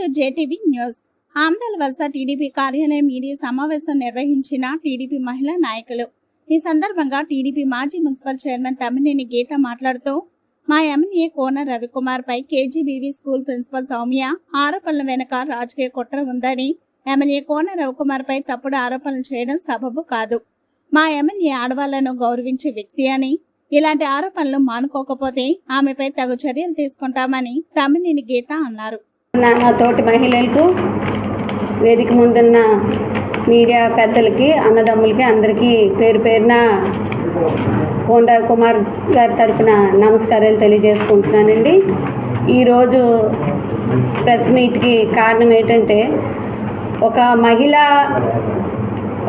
Welcome to JTV news. Amadalavalasa TDP కార్యాలయం media సమావేశం నిర్వహించిన టీడీపీ మహిళా నాయకులు. ఈ సందర్భంగా టీడీపీ మాజీ మున్సిపల్ చైర్మన్ తమ్మినేని గీత మాట్లాడుతూ, మా ఎమ్మెల్యే కోన రవికుమార్ పై కేజీబీవీ స్కూల్ ప్రిన్సిపల్ సౌమ్య ఆరోపణల వెనుక రాజకీయ కుట్ర ఉందని, ఎమ్మెల్యే కోన రవికుమార్ పై తప్పుడు ఆరోపణలు చేయడం సబబు కాదు. మా ఎమ్మెల్యే ఆడవాళ్లను గౌరవించే వ్యక్తి అని, ఇలాంటి ఆరోపణలు మానుకోకపోతే ఆమెపై తగు చర్యలు తీసుకుంటామని తమ్మినేని గీత అన్నారు. నా తోటి మహిళలకు, వేదిక ముందున్న మీడియా పెద్దలకి, అన్నదమ్ములకి అందరికీ పేరు పేరున కోన రవికుమార్ గారి తరఫున నమస్కారాలు తెలియజేసుకుంటున్నానండి. ఈరోజు ప్రెస్ మీట్కి కారణం ఏంటంటే, ఒక మహిళ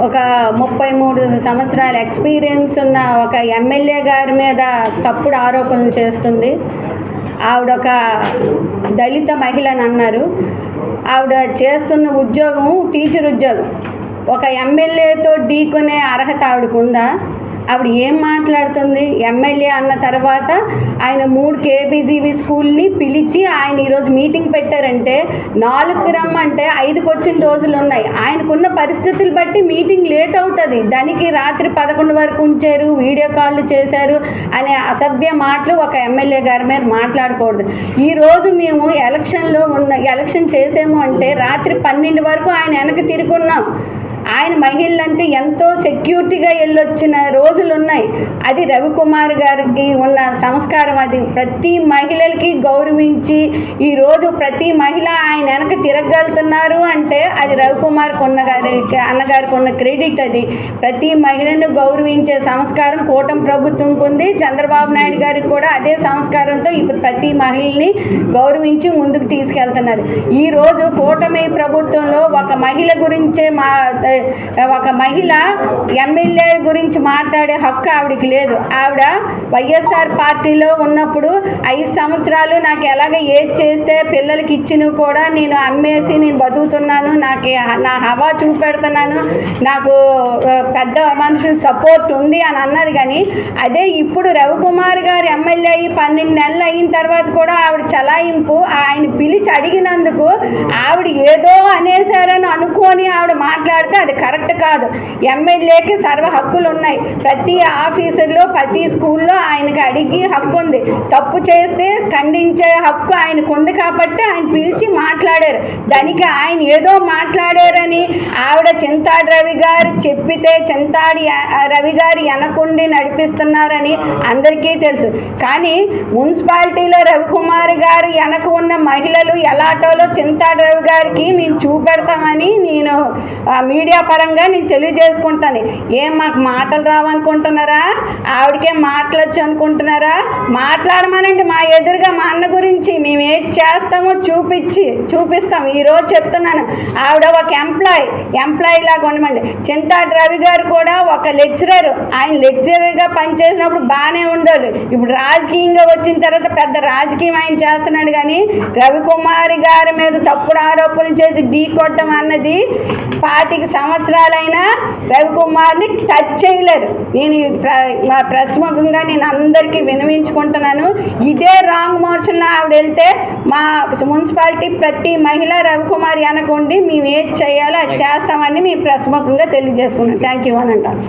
ఒక 33 సంవత్సరాల ఎక్స్పీరియన్స్ ఉన్న ఒక ఎమ్మెల్యే గారి మీద తప్పుడు ఆరోపణలు చేస్తుంది. ఆవిడ ఒక దళిత మహిళని అన్నారు. ఆవిడ చేస్తున్న ఉద్యోగము టీచర్ ఉద్యోగం. ఒక ఎమ్మెల్యేతో ఢీకొనే అర్హత ఆవిడకు ఉందా? ఆవిడ ఏం మాట్లాడుతుంది? ఎమ్మెల్యే అన్న తర్వాత ఆయన 3 కేబీజీవీ స్కూల్ని పిలిచి ఆయన ఈరోజు మీటింగ్ పెట్టారంటే 4కి రమ్మంటే 5కి వచ్చిన రోజులు ఉన్నాయి. ఆయనకున్న పరిస్థితులు బట్టి మీటింగ్ లేట్ అవుతుంది. దానికి రాత్రి 11 వరకు ఉంచారు, వీడియో కాల్లు చేశారు అనే అసభ్య మాటలు ఒక ఎమ్మెల్యే గారి మీద మాట్లాడకూడదు. ఈరోజు మేము ఎలక్షన్ చేసాము అంటే రాత్రి 12 వరకు ఆయన వెనక్కి తిరుగున్నాం. ఆయన మహిళలంటే ఎంతో సెక్యూరిటీగా వెళ్ళొచ్చిన రోజులు ఉన్నాయి. అది రవికుమార్ గారికి ఉన్న సంస్కారం. అది ప్రతి మహిళలకి గౌరవించి ఈరోజు ప్రతి మహిళ ఆయన వెనక తిరగలుగుతున్నారు అంటే అది రవికుమార్కి అన్నగారికి ఉన్న క్రెడిట్. అది ప్రతి మహిళను గౌరవించే సంస్కారం కూటమి ప్రభుత్వంకి ఉంది. చంద్రబాబు నాయుడు గారికి కూడా అదే సంస్కారంతో ఇప్పుడు ప్రతి మహిళని గౌరవించి ముందుకు తీసుకెళ్తున్నారు. ఈరోజు కూటమి ప్రభుత్వంలో ఒక మహిళ గురించే ఒక మహిళ ఎమ్మెల్యే గురించి మాట్లాడే హక్కు ఆవిడకి లేదు. ఆవిడ వైఎస్ఆర్ పార్టీలో ఉన్నప్పుడు 5 సంవత్సరాలు నాకు ఎలాగ ఏది చేస్తే పిల్లలకి ఇచ్చినవి కూడా నేను అమ్మేసి నేను బతుకుతున్నాను, నా హవా చూపెడుతున్నాను, నాకు పెద్ద మనుషుల సపోర్ట్ ఉంది అని అన్నది. కానీ అదే ఇప్పుడు రవికుమార్ గారు ఎమ్మెల్యే అయ్యి 12 నెలలు అయిన తర్వాత కూడా ఆవిడ చలాయింపు ఆయన పిలిచి అడిగినందుకు ఆవిడ ఏదో అనేసారని అనుకొని ఆవిడ మాట్లాడితే అది కరెక్ట్ కాదు. ఎమ్మెల్యేకి సర్వ హక్కులు ఉన్నాయి. ప్రతి ఆఫీసులో ప్రతి స్కూల్లో ఆయనకి అడిగి హక్కు ఉంది. తప్పు చేస్తే ఖండించే హక్కు ఆయనకు ఉంది కాబట్టి ఆయన పిలిచి మాట్లాడారు. దానికి ఆయన ఏదో మాట్లాడారని ఆవిడ చింతాడి రవి గారు చెప్పితే చింతాడి రవి గారు వెనకుండి నడిపిస్తున్నారని అందరికీ తెలుసు. కానీ మున్సిపాలిటీలో రవికుమార్ గారు వెనక ఉన్న మహిళలు ఎలాటోలో చింతాడి రవి గారికి మేము చూపెడతామని నేను మీడియా పరంగా నేను తెలియజేసుకుంటాను. ఏం మాకు మాటలు రావనుకుంటున్నారా? ఆవిడకే మాటలు వచ్చి అనుకుంటున్నారా? మాట్లాడమనండి మా ఎదురుగా. మా అన్న గురించి మేము ఏం చేస్తామో చూపిస్తాం. ఈరోజు చెప్తున్నాను, ఆవిడ ఒక ఎంప్లాయీ లాగా ఉండమండి. చింతాడి రవి గారు కూడా ఒక లెక్చరర్. ఆయన లెక్చరర్గా పనిచేసినప్పుడు బాగానే ఉండదు. ఇప్పుడు రాజకీయంగా వచ్చిన తర్వాత పెద్ద రాజకీయం ఆయన చేస్తున్నాడు. కానీ రవికుమారి గారి మీద తప్పుడు ఆరోపణలు చేసి ఢీకొట్టడం అన్నది 25 సంవత్సరాలైనా రవికుమార్ని టచ్ చేయలేరు. నేను ప్రెస్ ముఖంగా నేను అందరికీ వినవించుకుంటున్నాను. ఇదే రాంగ్ మోషన్లో ఆవిడ వెళ్తే మా మున్సిపాలిటీ ప్రతి మహిళ రవికుమార్ వెనకుండి మేము ఏది చేయాలో అది చేస్తామని మీ ప్రెస్ ముఖంగా తెలియజేసుకున్నాను. థ్యాంక్ యూ అని అంటాను.